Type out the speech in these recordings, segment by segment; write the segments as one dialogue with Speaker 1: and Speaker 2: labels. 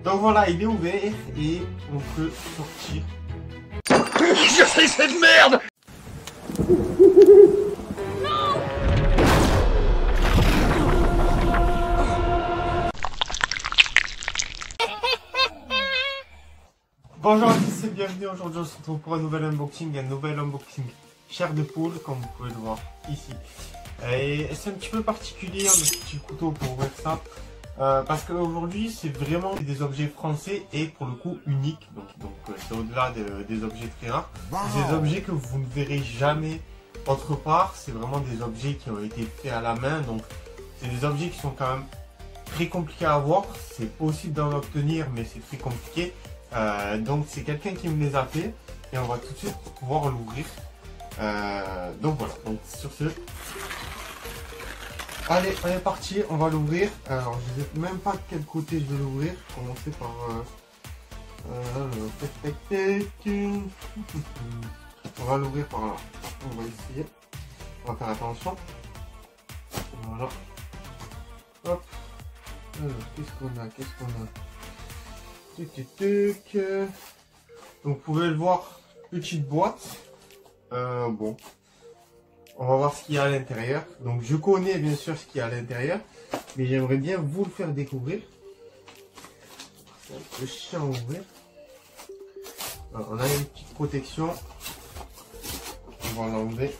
Speaker 1: Donc voilà, il est ouvert et on peut sortir.
Speaker 2: Je sais cette merde.
Speaker 1: Bonjour à tous et bienvenue. Aujourd'hui on se retrouve pour un nouvel unboxing, chair de poule comme vous pouvez le voir ici. Et c'est un petit peu particulier le petit couteau pour ouvrir ça. Parce qu'aujourd'hui c'est vraiment des objets français et pour le coup uniques, donc c'est au-delà des objets très rares. Wow. Des objets que vous ne verrez jamais autre part, c'est vraiment des objets qui ont été faits à la main, donc c'est des objets qui sont quand même très compliqués à avoir, c'est possible d'en obtenir mais c'est très compliqué. Donc c'est quelqu'un qui me les a fait et on va tout de suite pouvoir l'ouvrir. Donc voilà, donc sur ce... Allez, on est parti, on va l'ouvrir. Alors, je ne sais même pas de quel côté je vais l'ouvrir. Commencer par... on va l'ouvrir par là. On va essayer. On va faire attention. Voilà. Hop. Alors, qu'est-ce qu'on a Donc, vous pouvez le voir, petite boîte. Bon. On va voir ce qu'il y a à l'intérieur. Donc je connais bien sûr ce qu'il y a à l'intérieur, mais j'aimerais bien vous le faire découvrir. C'est un peu chiant à ouvrir. Alors, on a une petite protection. On va l'enlever.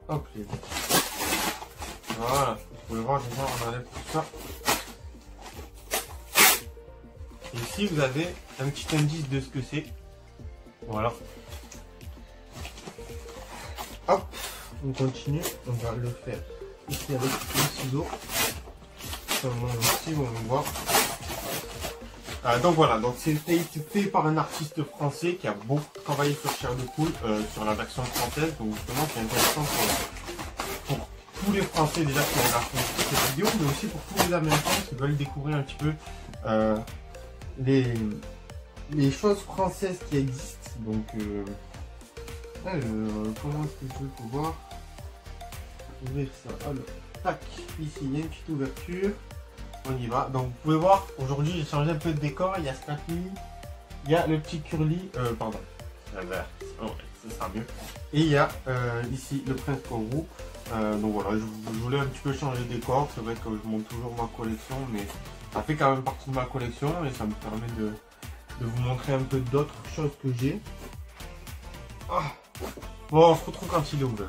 Speaker 1: Hop, les gars. Voilà, vous pouvez voir déjà, on enlève tout ça. Et ici vous avez un petit indice de ce que c'est. Voilà. Hop, on continue. On va le faire ici avec le ciseau. Ici, on voit. Donc voilà, donc c'est fait par un artiste français qui a beaucoup travaillé sur chair de poule, sur la version française. Donc justement, c'est intéressant pour tous les Français déjà qui regardent cette vidéo, mais aussi pour tous les Américains qui veulent découvrir un petit peu les choses françaises qui existent. Donc, comment est-ce que je peux pouvoir ouvrir ça? Alors, tac, ici il y a une petite ouverture. On y va. Donc, vous pouvez voir, aujourd'hui j'ai changé un peu de décor. Il y a Scrappy, il y a le petit Curly, pardon, la vert. Oh, ouais, ça sera mieux. Et il y a ici le Prince Kourou. Donc voilà, je voulais un petit peu changer de décor. C'est vrai que je montre toujours ma collection, mais ça fait quand même partie de ma collection et ça me permet de vous montrer un peu d'autres choses que j'ai. Ah. Bon, on se retrouve quand il est ouvert.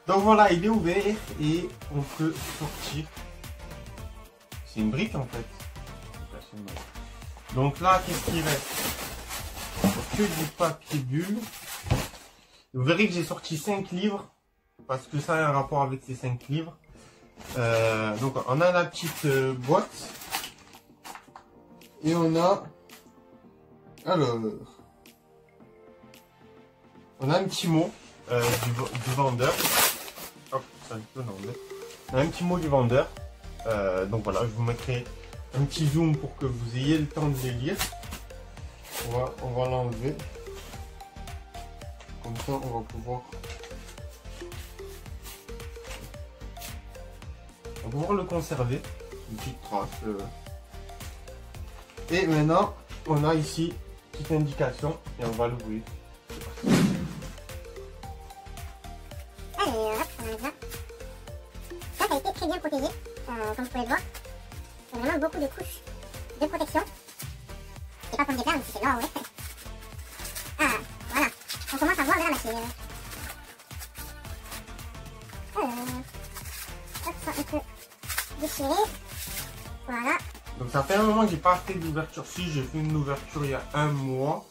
Speaker 1: Donc voilà, il est ouvert et on peut sortir. C'est une brique en fait. Donc là, qu'est-ce qu'il reste? Que du papier bulle. Vous verrez que j'ai sorti 5 livres, parce que ça a un rapport avec ces 5 livres. Donc on a la petite boîte. Et on a... Alors... On a un petit mot du vendeur. Hop, ça je peux l'enlever. On a un petit mot du vendeur. Donc voilà, je vous mettrai un petit zoom pour que vous ayez le temps de les lire. On va l'enlever. Comme ça, on va pouvoir le conserver. Une petite trace. Et maintenant, on a ici une petite indication et on va l'ouvrir.
Speaker 3: Allez, hop, on enlève ça. Ça a été très bien protégé, comme vous pouvez le voir. Il y a vraiment beaucoup de couches de protection. C'est pas comme des perles, c'est noir, ouais. Ah, voilà. On commence à voir de la machine. Hop, ça on peut déchirer. Voilà.
Speaker 1: Donc ça fait un moment que j'ai pas fait d'ouverture. Si, j'ai fait une ouverture il y a un mois.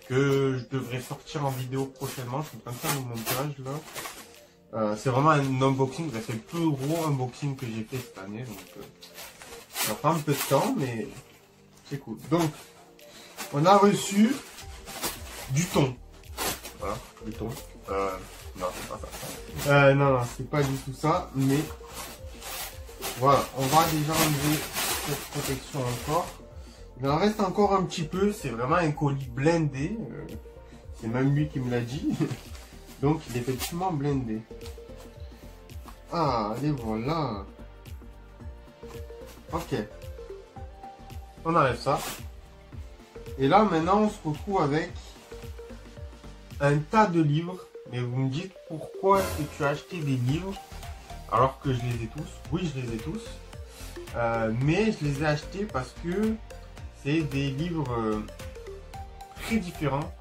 Speaker 1: Que je devrais sortir en vidéo prochainement. Je suis en train de faire le montage là. C'est vraiment un unboxing. C'est le plus gros unboxing que j'ai fait cette année. Donc ça prend un peu de temps, mais c'est cool. Donc on a reçu du thon. Voilà, du thon. Non, c'est pas ça. Non, c'est pas du tout ça, mais voilà, on va déjà enlever cette protection encore. Il en reste encore un petit peu, c'est vraiment un colis blindé. C'est même lui qui me l'a dit. Donc il est effectivement blindé. Ah, et voilà. Ok. On enlève ça. Et là maintenant on se retrouve avec un tas de livres. Mais vous me dites pourquoi est-ce que tu as acheté des livres alors que je les ai tous? Oui, je les ai tous. Mais je les ai achetés parce que c'est des livres très différents,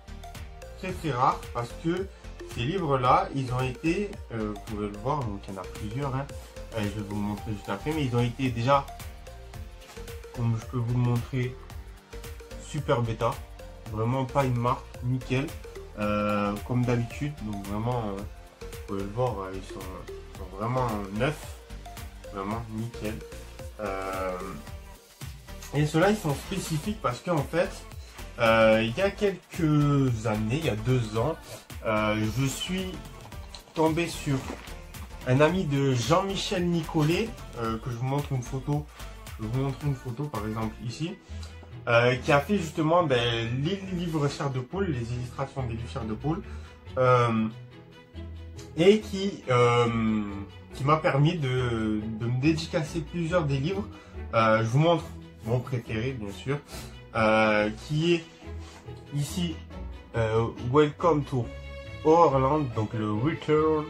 Speaker 1: très rares, parce que ces livres-là, ils ont été, vous pouvez le voir, donc il y en a plusieurs, hein. Je vais vous le montrer juste après, mais ils ont été déjà, comme je peux vous le montrer, super bêta, vraiment pas une marque, nickel, comme d'habitude, donc vraiment, vous pouvez le voir, ils sont vraiment neufs, vraiment nickel. Et ceux-là, ils sont spécifiques parce qu'en fait, il y a quelques années, il y a 2 ans, je suis tombé sur un ami de Jean-Michel Nicollet, que je vous montre une photo. Je vais vous montrer une photo, par exemple, ici, qui a fait justement les livres chair de poule, les illustrations des livres chair de poule, et qui m'a permis de me dédicacer plusieurs des livres. Je vous montre mon préféré, bien sûr, qui est ici Welcome to Horrorland, donc le Return,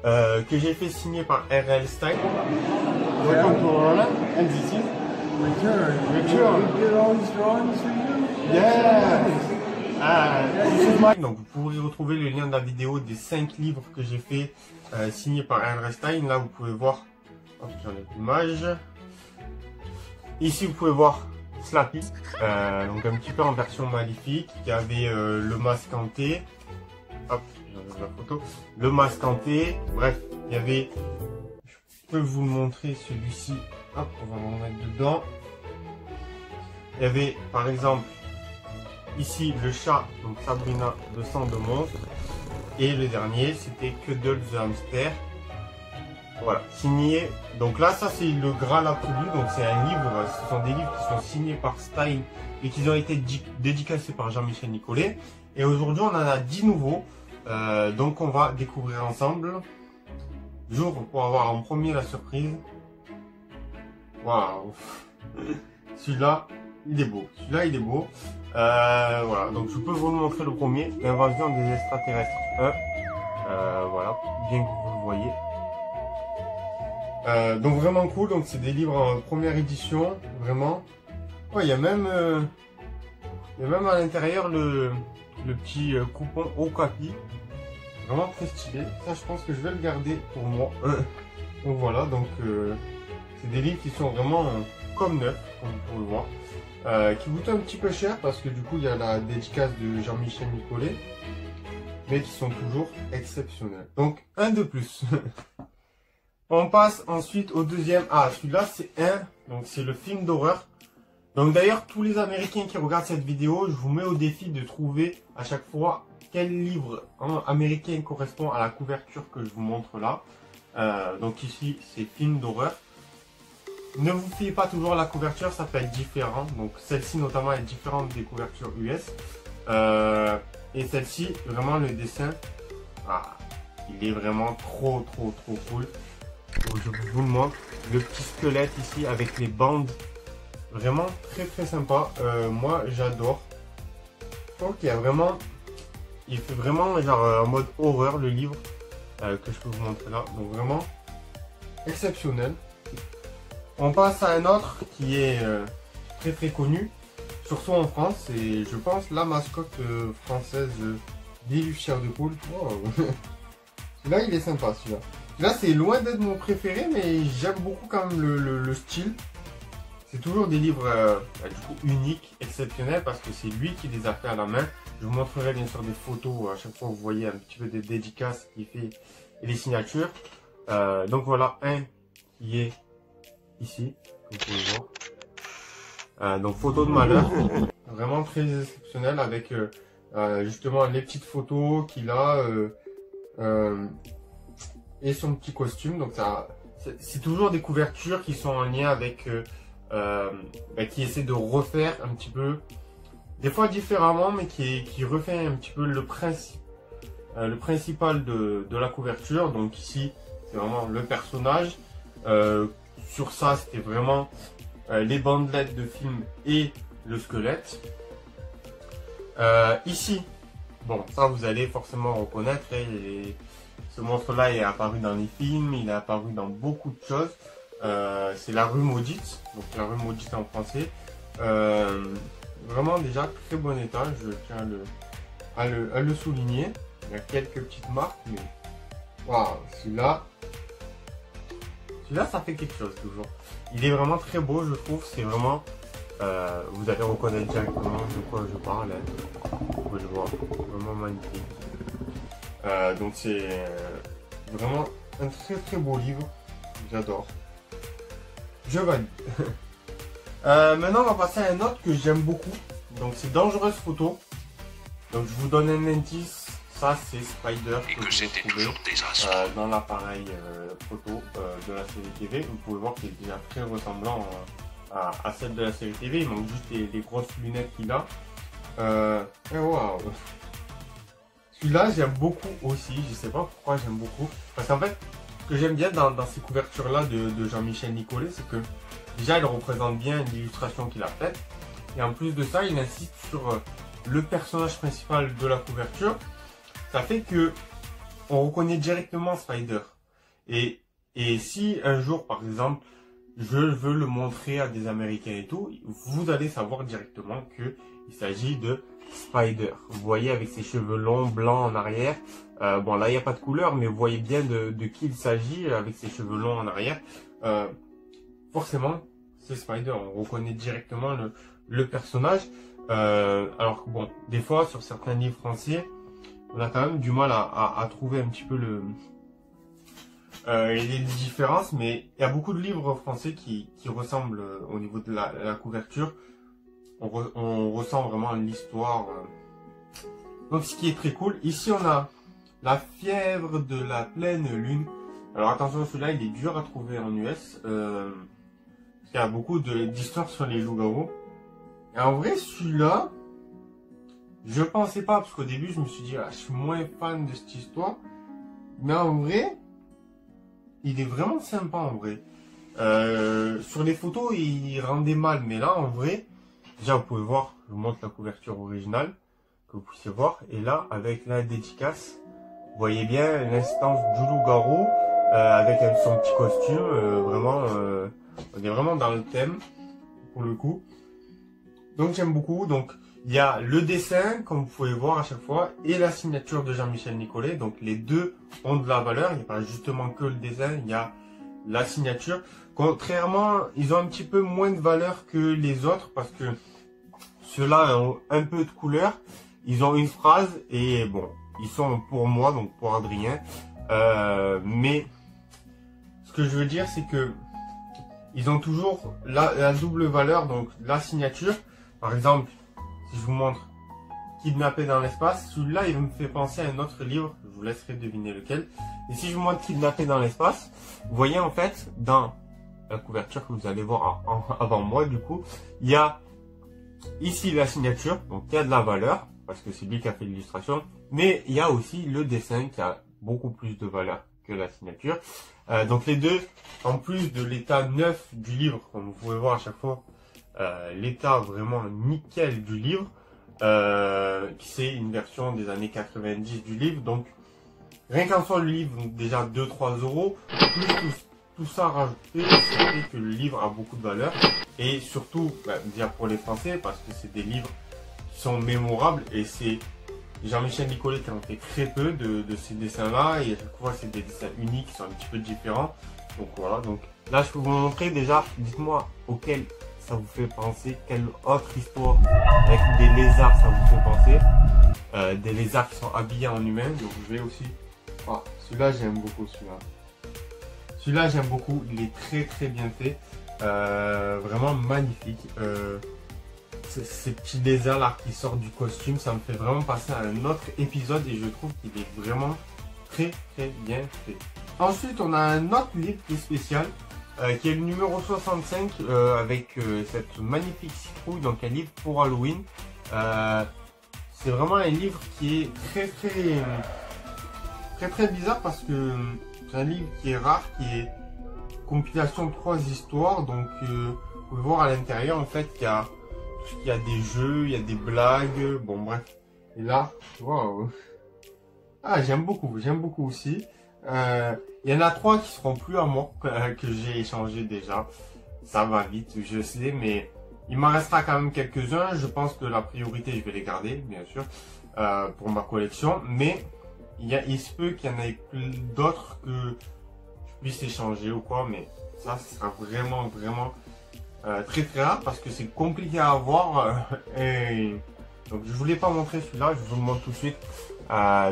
Speaker 1: que j'ai fait signer par R.L. Stine. Welcome to Horrorland, and this is Return. Yeah. Donc vous pourrez retrouver le lien de la vidéo des 5 livres que j'ai fait signés par R.L. Stine. Là vous pouvez voir, j'enlève l'image. Ici vous pouvez voir Slappy, donc un petit peu en version maléfique. Il y avait le masque hanté. Hop, j'enlève la photo. Le masque hanté. Bref, il y avait. Je peux vous le montrer celui-ci. Hop, on va en mettre dedans. Il y avait par exemple ici le chat, donc Sabrina, de sang de monstre. Et le dernier, c'était Cuddle the Hamster. Voilà, signé. Donc là, ça c'est le Graal absolu. Donc c'est un livre, ce sont des livres qui sont signés par Stine et qui ont été dédicacés par Jean-Michel Nicollet. Et aujourd'hui, on en a 10 nouveaux. Donc on va découvrir ensemble. J'ouvre pour avoir en premier la surprise. Waouh. Celui-là, il est beau. Celui-là, il est beau. Voilà, donc je peux vous montrer le premier. L'invasion des extraterrestres 1. Voilà, bien que vous le voyez. Donc vraiment cool, donc c'est des livres en première édition, vraiment. Ouais, il y a même à l'intérieur le petit coupon Okapi, vraiment très stylé. Ça, je pense que je vais le garder pour moi. Donc voilà, donc c'est des livres qui sont vraiment comme neufs, comme vous pouvez le voir, qui coûtent un petit peu cher parce que du coup il y a la dédicace de Jean-Michel Nicollet, mais qui sont toujours exceptionnels. Donc un de plus. On passe ensuite au deuxième. Ah, celui-là, c'est donc c'est le film d'horreur. Donc d'ailleurs, tous les Américains qui regardent cette vidéo, je vous mets au défi de trouver à chaque fois quel livre américain correspond à la couverture que je vous montre là. Donc ici, c'est film d'horreur. Ne vous fiez pas toujours à la couverture, ça peut être différent. Donc celle-ci notamment est différente des couvertures US. Et celle-ci, vraiment le dessin, il est vraiment trop cool. Donc, je vous le montre, le petit squelette ici avec les bandes, vraiment très sympa. Moi j'adore. Je trouve qu'il y a vraiment, il fait vraiment genre en mode horreur le livre que je peux vous montrer là. Donc vraiment exceptionnel. On passe à un autre qui est très connu, surtout en France, c'est je pense la mascotte française des livres chair de poule. Wow. Celui-là il est sympa celui-là. Là, c'est loin d'être mon préféré, mais j'aime beaucoup quand même le style. C'est toujours des livres du coup uniques, exceptionnels, parce que c'est lui qui les a fait à la main. Je vous montrerai bien sûr des photos à chaque fois vous voyez un petit peu des dédicaces qu'il fait et les signatures. Donc voilà, un qui est ici, comme vous pouvez voir. Donc photo de malheur, vraiment très exceptionnel avec justement les petites photos qu'il a. Et son petit costume, donc ça, c'est toujours des couvertures qui sont en lien avec qui essaie de refaire un petit peu, des fois différemment, mais qui refait un petit peu le principal de la couverture. Donc ici, c'est vraiment le personnage. Sur ça, c'était vraiment les bandelettes de film et le squelette. Ici, bon, ça vous allez forcément reconnaître. Ce monstre-là est apparu dans les films, il est apparu dans beaucoup de choses. C'est la rue maudite, donc la rue maudite en français. Vraiment déjà très bon état, je tiens à le souligner. Il y a quelques petites marques, mais waouh, celui-là ça fait quelque chose toujours. Il est vraiment très beau, je trouve. C'est vraiment, vous allez reconnaître directement de quoi je parle. Vous pouvez le voir, vraiment magnifique. Donc c'est vraiment un très très beau livre. J'adore. Je valide. Maintenant, on va passer à un autre que j'aime beaucoup. Donc, c'est Dangereuse Photo. Donc, je vous donne un indice. Ça, c'est Spider que j'ai trouvé dans l'appareil photo de la série TV. Vous pouvez voir qu'il est déjà très ressemblant à celle de la série TV. Il manque juste les grosses lunettes qu'il a. Et waouh! Celui-là, j'aime beaucoup aussi. Je sais pas pourquoi j'aime beaucoup. Parce qu'en fait, ce que j'aime bien dans ces couvertures-là de Jean-Michel Nicollet, c'est que déjà, il représente bien l'illustration qu'il a faite. Et en plus de ça, il insiste sur le personnage principal de la couverture. Ça fait que on reconnaît directement Spider. Et si un jour, par exemple, je veux le montrer à des Américains et tout, vous allez savoir directement qu'il s'agit de Spider. Vous voyez avec ses cheveux longs, blancs en arrière. Bon, là, il n'y a pas de couleur, mais vous voyez bien de qui il s'agit avec ses cheveux longs en arrière. Forcément, c'est Spider. On reconnaît directement le personnage. Alors que bon, des fois, sur certains livres français, on a quand même du mal à trouver un petit peu les différences. Mais il y a beaucoup de livres français qui ressemblent au niveau de la couverture. On ressent vraiment l'histoire. Donc, ce qui est très cool. Ici, on a La fièvre de la pleine lune. Alors, attention, celui-là, il est dur à trouver en US. Parce qu'il y a beaucoup d'histoires sur les loups-garous. Et en vrai, celui-là, je pensais pas, parce qu'au début, je me suis dit, je suis moins fan de cette histoire. Mais en vrai, il est vraiment sympa, en vrai. Sur les photos, il rendait mal. Mais là, en vrai, déjà, vous pouvez voir, je vous montre la couverture originale, que vous puissiez voir. Et là, avec la dédicace, vous voyez bien l'instance du loup-garou, avec son petit costume. Vraiment, on est vraiment dans le thème, pour le coup. Donc, j'aime beaucoup. Donc, il y a le dessin, comme vous pouvez voir à chaque fois, et la signature de Jean-Michel Nicollet. Donc, les deux ont de la valeur. Il n'y a pas justement que le dessin, il y a la signature. Contrairement, ils ont un petit peu moins de valeur que les autres parce que ceux-là ont un peu de couleur. Ils ont une phrase et bon, ils sont pour moi, donc pour Adrien. Mais ce que je veux dire, c'est que ils ont toujours la double valeur, donc la signature. Par exemple, si je vous montre Kidnappé dans l'espace, celui-là, il me fait penser à un autre livre. Je vous laisserai deviner lequel. Et si je vous montre Kidnappé dans l'espace, vous voyez en fait, dans la couverture que vous allez voir avant moi, du coup, il y a ici la signature, donc il y a de la valeur, parce que c'est lui qui a fait l'illustration, mais il y a aussi le dessin qui a beaucoup plus de valeur que la signature. Donc les deux, en plus de l'état neuf du livre, comme vous pouvez voir à chaque fois, l'état vraiment nickel du livre, c'est une version des années 90 du livre, donc rien qu'en soi le livre, donc déjà 2-3 euros, plus tout ça rajouté, ça fait que le livre a beaucoup de valeur, et surtout, déjà pour les Français, parce que c'est des livres qui sont mémorables, et c'est Jean-Michel Nicollet qui en fait très peu de ces dessins-là, et à chaque fois c'est des dessins uniques qui sont un petit peu différents. Donc voilà, donc là je peux vous montrer déjà, dites-moi auquel ça vous fait penser, quelle autre histoire avec des lézards ça vous fait penser, des lézards qui sont habillés en humain. Donc je vais aussi, celui-là j'aime beaucoup, celui-là j'aime beaucoup, il est très bien fait, vraiment magnifique. Ces petits lézards là qui sortent du costume, ça me fait vraiment passer à un autre épisode et je trouve qu'il est vraiment très bien fait. Ensuite, on a un autre livre qui est spécial. qui est le numéro 65 avec cette magnifique citrouille, donc un livre pour Halloween. C'est vraiment un livre qui est très bizarre parce que c'est un livre qui est rare, qui est compilation de 3 histoires. Donc vous pouvez voir à l'intérieur en fait qu'il y a des jeux, il y a des blagues, bon bref. Et là, waouh, ah j'aime beaucoup aussi. Il y en a 3 qui seront plus à moi, que j'ai échangé déjà. Ça va vite, je sais, mais il m'en restera quand même quelques-uns. Je pense que la priorité, je vais les garder, bien sûr, pour ma collection. Mais il se peut qu'il y en ait d'autres que je puisse échanger ou quoi. Mais ça, ce sera vraiment très rare parce que c'est compliqué à avoir. Et donc, je voulais pas montrer celui-là, je vous le montre tout de suite.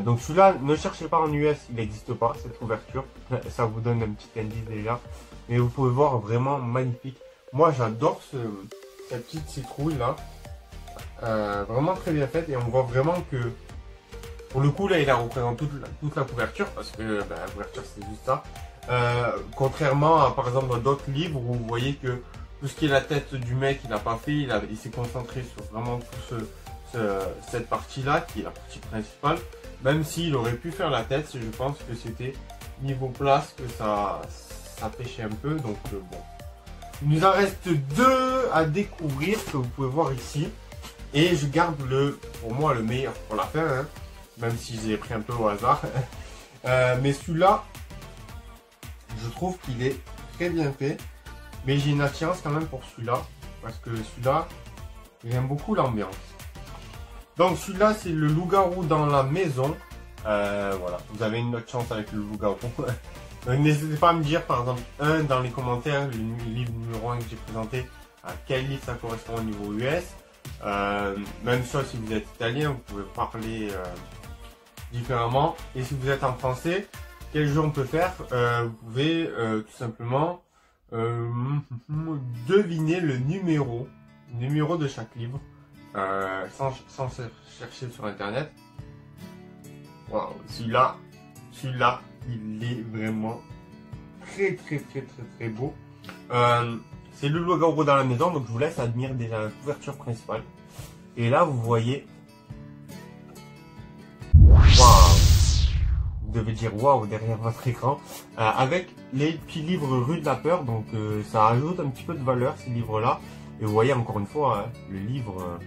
Speaker 1: Donc celui-là, ne cherchez pas en US, il n'existe pas, cette couverture. Ça vous donne un petit indice déjà. Mais vous pouvez voir, vraiment magnifique. Moi, j'adore cette petite citrouille là. Vraiment très bien faite. Et on voit vraiment que, pour le coup, là, il représente toute la couverture. Parce que la couverture, c'est juste ça. Contrairement à, par exemple, dans d'autres livres où vous voyez que tout ce qui est la tête du mec, il n'a pas fait. Il s'est concentré sur vraiment tout cette partie là qui est la partie principale, même s'il aurait pu faire la tête. Je pense que c'était niveau place que ça pêchait un peu. Donc bon, il nous en reste 2 à découvrir que vous pouvez voir ici, et je garde pour moi le meilleur pour la fin, hein, même si j'ai pris un peu au hasard. Mais celui-là, je trouve qu'il est très bien fait, mais j'ai une attirance quand même pour celui-là parce que celui-là, j'aime beaucoup l'ambiance. Donc celui-là, c'est le loup-garou dans la maison. Voilà, vous avez une autre chance avec le loup-garou. N'hésitez pas à me dire, par exemple, dans les commentaires, le livre numéro 1 que j'ai présenté, à quel livre ça correspond au niveau US. Même ça, si vous êtes italien, vous pouvez parler différemment. Et si vous êtes en français, quel jeu on peut faire? Vous pouvez tout simplement deviner le numéro de chaque livre. Sans chercher sur internet. Waouh, celui-là, il est vraiment très beau. C'est le loup-garou dans la maison, donc je vous laisse admirer déjà la couverture principale. Et là, vous voyez, waouh, vous devez dire waouh derrière votre écran, avec les petits livres Rue de la Peur. Donc ça ajoute un petit peu de valeur, ces livres-là. Et vous voyez encore une fois, hein, le livre.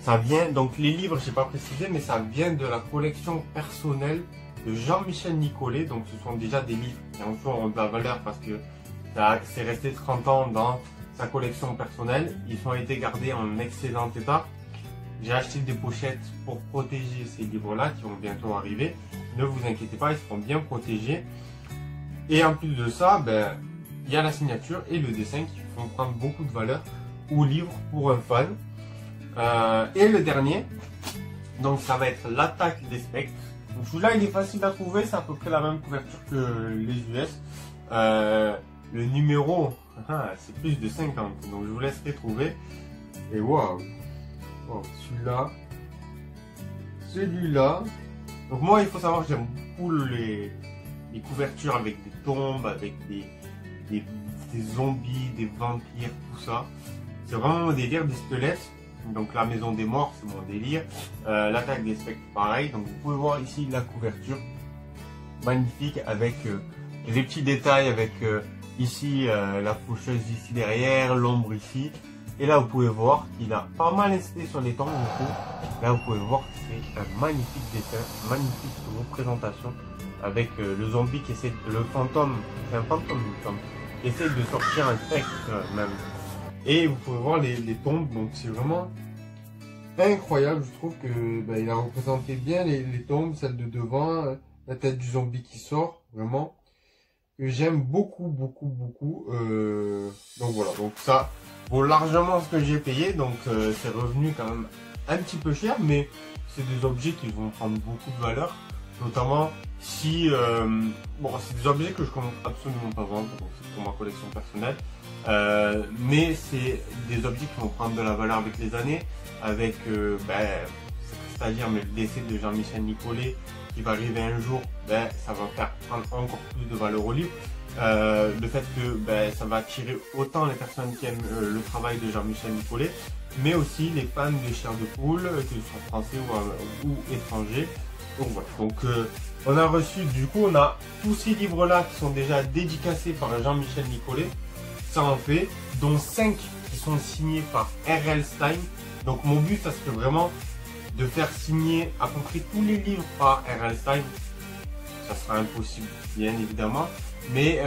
Speaker 1: Ça vient, donc les livres, je n'ai pas précisé, mais ça vient de la collection personnelle de Jean-Michel Nicollet. Donc ce sont déjà des livres qui en font de la valeur parce que c'est resté 30 ans dans sa collection personnelle. Ils ont été gardés en excellent état. J'ai acheté des pochettes pour protéger ces livres-là qui vont bientôt arriver. Ne vous inquiétez pas, ils seront bien protégés. Et en plus de ça, il y a la signature et le dessin qui font prendre beaucoup de valeur au livre pour un fan. Et le dernier, donc ça va être l'Attaque des Spectres. Donc celui-là, il est facile à trouver, c'est à peu près la même couverture que les US. Le numéro, c'est plus de 50, donc je vous laisserai trouver. Et waouh, celui-là. Donc moi, il faut savoir que j'aime beaucoup les couvertures avec des tombes, avec des zombies, des vampires, tout ça. C'est vraiment mon délire, des squelettes. Donc la maison des morts, c'est mon délire. L'attaque des spectres, pareil. Donc vous pouvez voir ici la couverture. Magnifique avec les petits détails, avec ici la faucheuse ici derrière, l'ombre ici. Et là vous pouvez voir qu'il a pas mal insisté sur les temps du coup. Là vous pouvez voir que c'est un magnifique dessin, magnifique représentation. Avec le zombie qui essaie, le fantôme, c'est un fantôme qui essaie de sortir un spectre même. Et vous pouvez voir les tombes, donc c'est vraiment incroyable. Je trouve que il a représenté bien les tombes, celle de devant, la tête du zombie qui sort, vraiment. Que j'aime beaucoup. Donc voilà, donc ça vaut largement ce que j'ai payé, donc c'est revenu quand même un petit peu cher, mais c'est des objets qui vont prendre beaucoup de valeur. Notamment si, bon, c'est des objets que je compte absolument pas vendre, donc c'est pour ma collection personnelle. Mais c'est des objets qui vont prendre de la valeur avec les années, avec, c'est-à-dire le décès de Jean-Michel Nicollet qui va arriver un jour, ça va faire prendre encore plus de valeur au livre. le fait que ça va attirer autant les personnes qui aiment le travail de Jean-Michel Nicolet, mais aussi les fans de chair de poule, que ce soit français ou étrangers. Donc voilà, donc on a reçu, du coup on a tous ces livres là qui sont déjà dédicacés par Jean-Michel Nicolet, ça en fait, dont 5 qui sont signés par R.L. Stine. Donc mon but ça serait vraiment de faire signer à peu près tous les livres par R.L. Stine. Ça sera impossible bien évidemment, mais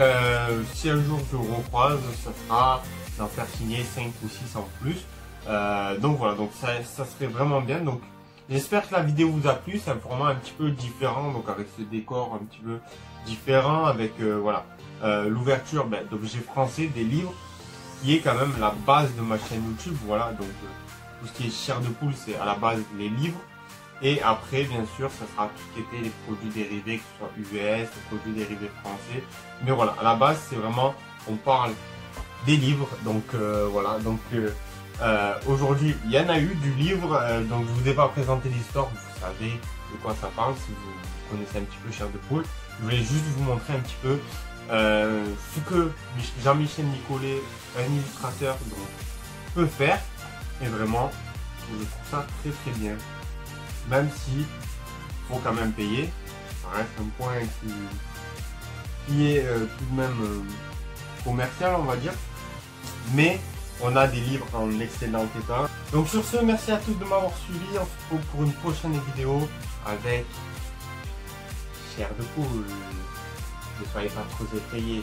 Speaker 1: si un jour je le recroise, ça sera d'en faire signer 5 ou 6 en plus. Donc voilà, donc ça serait vraiment bien. Donc j'espère que la vidéo vous a plu. C'est un format un petit peu différent, donc avec ce décor un petit peu différent, avec voilà, l'ouverture d'objets français, des livres, qui est quand même la base de ma chaîne YouTube. Voilà, donc tout ce qui est chair de poule, c'est à la base les livres. Et après, bien sûr, ça sera tout ce qui était les produits dérivés, que ce soit UVS, les produits dérivés français. Mais voilà, à la base, c'est vraiment, on parle des livres. Donc voilà, donc aujourd'hui, il y en a eu du livre. Donc je vous ai pas présenté l'histoire, vous savez de quoi ça parle si vous connaissez un petit peu chair de poule. Je voulais juste vous montrer un petit peu ce que Jean-Michel Nicolet, un illustrateur, donc, peut faire. Et vraiment, je trouve ça très très bien. Même si faut quand même payer, ça reste un point qui est tout de même commercial, on va dire. Mais on a des livres en excellent état. Donc sur ce, merci à tous de m'avoir suivi. On se retrouve pour une prochaine vidéo avec chair de poule. Ne soyez pas trop effrayés.